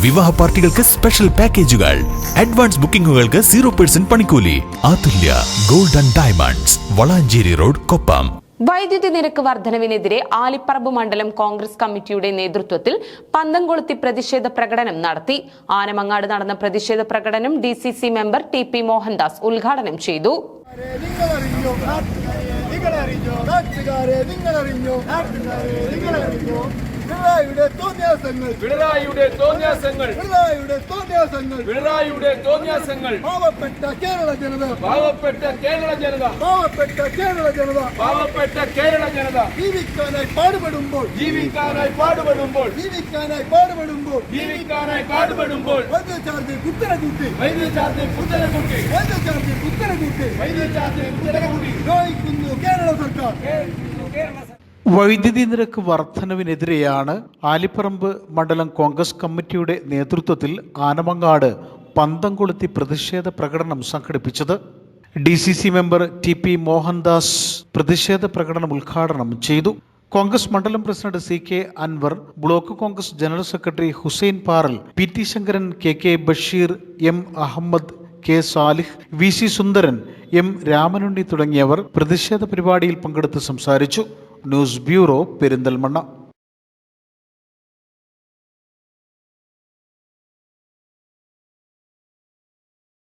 വിവാഹ പാർട്ടികൾക്ക് സ്പെഷ്യൽ പാക്കേജുകൾ, അഡ്വാൻസ് ബുക്കിംഗുകൾക്ക് 0% പണിക്കൂലി. Athulya gold and diamonds, Valanchery road, Koppam. വൈദ്യുതി നിരക്ക് വർധനവിനെതിരെ ആലിപ്പറമ്പ് മണ്ഡലം കോൺഗ്രസ് കമ്മിറ്റിയുടെ നേതൃത്വത്തിൽ പന്തം കൊളുത്തി പ്രതിഷേധ പ്രകടനം നടത്തി. ആനമങ്ങാട് നടന്ന പ്രതിഷേധ പ്രകടനം DCC മെമ്പർ TP മോഹൻദാസ് ഉദ്ഘാടനം ചെയ്തു. പാവപ്പെട്ട കേരള ജനത ജീവിക്കാനായി പാടുപെടുമ്പോൾ വൈദ്യുതി ചാർജ് കുത്തനെ കൂട്ടി ദ്രോഹിക്കുന്നു കേരള സർക്കാർ. വൈദ്യുതി നിരക്ക് വർധനവിനെതിരെയാണ് ആലിപ്പറമ്പ് മണ്ഡലം കോൺഗ്രസ് കമ്മിറ്റിയുടെ നേതൃത്വത്തിൽ ആനമങ്ങാട് പന്തം കൊളുത്തി പ്രതിഷേധ പ്രകടനം സംഘടിപ്പിച്ചത്. DCC മെമ്പർ TP മോഹൻദാസ് പ്രതിഷേധ പ്രകടനം ഉദ്ഘാടനം ചെയ്തു. കോൺഗ്രസ് മണ്ഡലം president CK Anwar, block Congress general secretary Hussain Paral, PT Shankaran, KK Basheer, M Ahammed, K Salih, VC Sundaran, M Ramanunni തുടങ്ങിയവർ പ്രതിഷേധ പരിപാടിയിൽ പങ്കെടുത്ത് സംസാരിച്ചു. News bureau, Perinthalmanna.